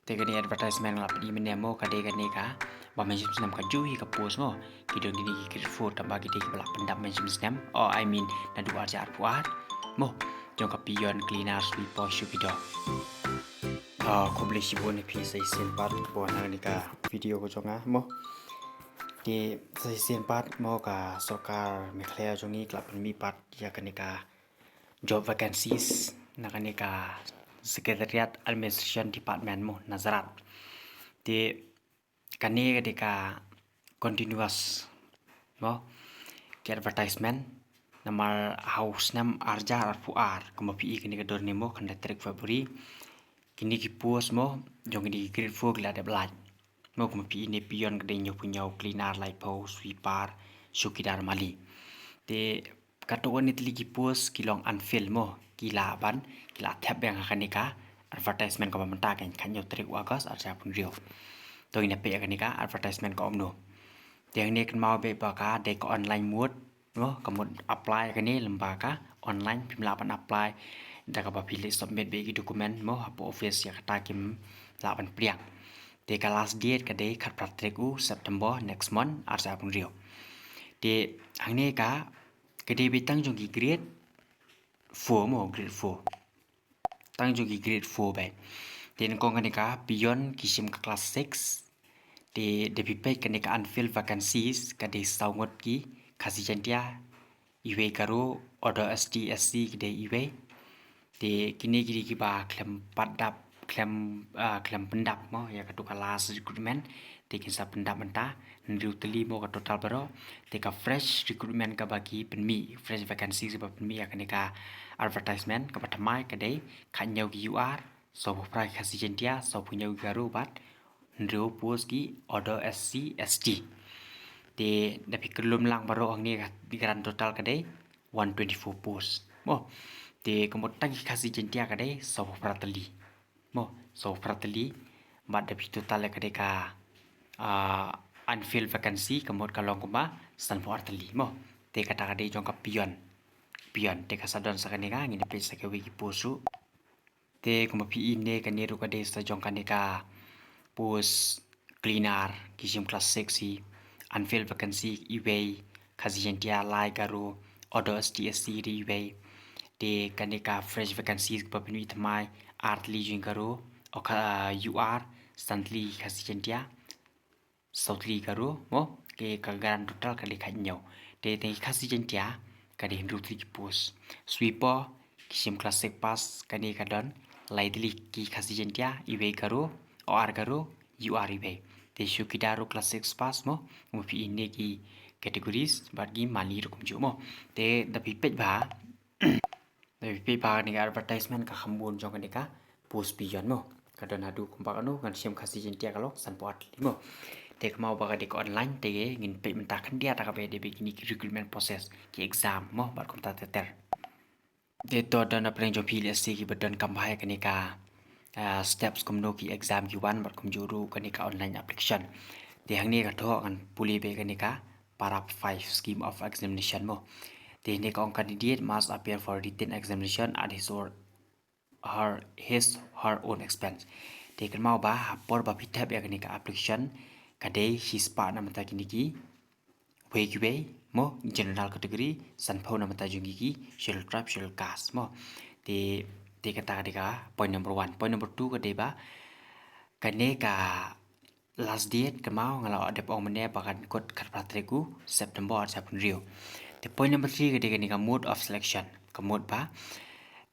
Tegani advertisement la pedi menemo kade gane ka ba mention senam ka juhi ka post mo kidon dini ki foto tamba gede ki bala pendap mention senam I mean na du arja arpuat mo jong ka pion cleaner sweep po shukido ko beli sibon ni pi sai sen pat bo na ni ka video ko jonga mo di sai sen pat mo ka sokar me clear jongi klap mi pat ya kanika job vacancies na kanika Secretariat Administration Department mo Nazarat. Di kani ketika continuous mo ke advertisement namal house nam arja arpuar kuma pi kini kedor nemo kan trik Februari kini ki post mo jong di grade 4 gila de blaj mo kuma pi ne pion gede nyo punya cleaner like post sweeper sukidar mali. Di katuan itli ki post kilong unfill mo kila ban kila tab yang kanika advertisement ko mamenta kan kanyo trik wagas arja pun rio to ina pe kanika advertisement ko omno tiang ni kan mau be baka de ko online mood no kamud apply kani lembaga online pimlapan apply da ka pilih submit be dokumen mo hapo office ya kata kim lapan priang de ka last date ka de khat pratriku September next month arja pun rio de angni ka kede bitang jong ki grade 4 mo grade 4 tang jogi grade 4 bai den kong kanika beyond kisim ka class 6 de pipe kanika unfilled vacancies kade saungot ki khasijantia iwe karo order STSC kede iwe de kini ki ba klem padap klem pendap mo ya katu kelas recruitment de kinsa pendap menta ndu teli mo ka total baro de ka fresh recruitment ka bagi penmi fresh vacancies ba penmi ya kanika advertisement ka patamai kade khanyau ki UR so prai khasijantia so punya garo bat ndu post ki order SC ST de dapi kelum lang baro angni di grand total kade 124 post mo de kemudian khasijantia kade so prateli mo so prateli bat dapi total kade ka unfilled vacancy kemudian kalong kuma san prateli mo de kata kade jong ka pion te kasadon sa kanega ngine pe sa ke wiki posu te kuma pi ine kaneru kade sa jong kaneka pos cleaner kisim class 6 unfilled vacancy iwe khasijantia lai garo order STSC iwe de kaneka fresh vacancies pa pinui thamai artli jing garo oka UR stantli khasijantia sautli garo mo ke kagaran total kali khanyo de te khasijantia kade hindutli ki post sweeper kisim classic pass kani kadon laidli ki khasijantia iwe garo or garo UR iwe te shukidaro classic pass mo mupi ine ki categories bagi mali rukum jumo te dapi page ba dapi page ba ni advertisement ka khambun jong ni ka post pion mo kadon hadu kumpa kanu kan sim khasijantia kalok sanpot limo te mau baga de online te ngin pe menta kan dia ta ka be de begini recruitment process ki exam mo bar kom ta ter de to dan apreng jo PLSC ki badan kambhai kanika steps komno ki exam ki wan bar kom juru kanika online application de hangni ka tho kan puli be kanika para 5 scheme of examination mo de ne kong candidate must appear for written examination at his or her own expense de kan mau ba por ba pitap ya kanika application kade hispa namata kiniki wegiwe mo general category sanpho namata jungi ki shell trap shell cast mo te kata deka point number 1 point number 2 kade ba kane ka last date kamau ngalo adep ong mene bakan kot kharpatreku September sapun rio te point number 3 kade kanika mode of selection kamod ba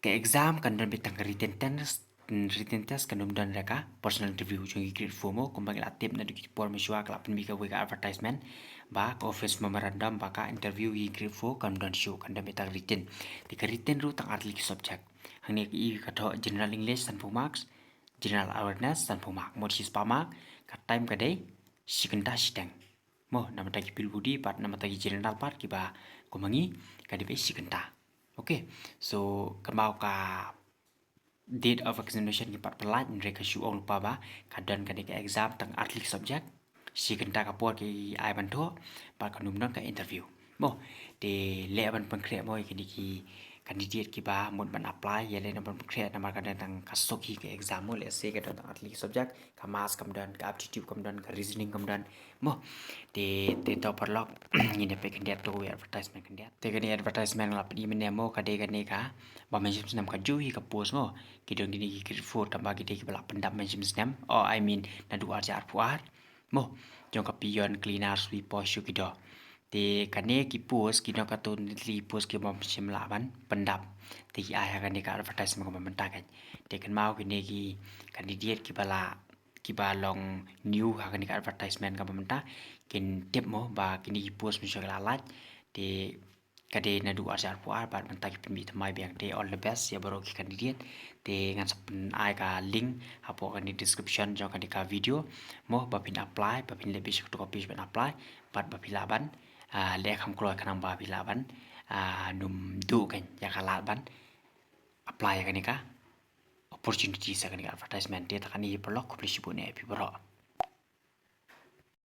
ke exam kan dan bitang written test kanum dan reka personal interview jungi grade 4 mo kumbang latip na dikit por miswa kalapan mika wika advertisement ba ka office memorandum baka interview yi grade 4 kan dan show kan dan bitang written tika written ru tang artli subject hangni ki katho general english san marks general awareness san mark mod sis pamak ka time ka dei sikenda sidang mo namata ki pilbudi part namata ki general part ki ba kumangi ka dei sikenda okay so kamau ka date of examination ki part pelaj mereka shu ong lupa ba kadan kanika exam tang artli subject sikenta ka por ki ai bantu par kanum non ka interview mo de leban pankre mo ki candidate kiba mun ban apply yele na ban create na marka tang kasok hi ke exam le se ke tang atli subject ka maths kam dan ka aptitude kam dan ka reasoning kam dan mo te to parlok ni ne pe candidate to advertisement candidate te ke ni advertisement la pdi men mo ka de ka ne ka ba men nam ka ju hi ka post mo ki dong ni ki for ta ba ki de ki bala pendam men nam or I mean na du ajar puar mo jong ka pion cleaner sweep post ki do te kane ki post ki no ka ton li post ki bom shimla ban pendap te ki ai ka ne ka advertisement ko man ta kan te kan mau ki ne ki candidate ki ba long new ha ka ne ka advertisement ka man ta kin tip mo ba ki ni post mi shagala lat te kade na du ajar puar ba man ta ki pin mi thamai bang te all the best ya baro ki candidate te ngan sap ai ka link ha po ka ni description jong ka ni ka video mo ba pin apply ba pin le bi to copy ban apply bat ba pila ban le kham kloi kanang ba pila ban num du kan ya kala ban apply ka ni ka opportunity sa ka ni advertisement te ta ka ni blog publish bu ne pi bro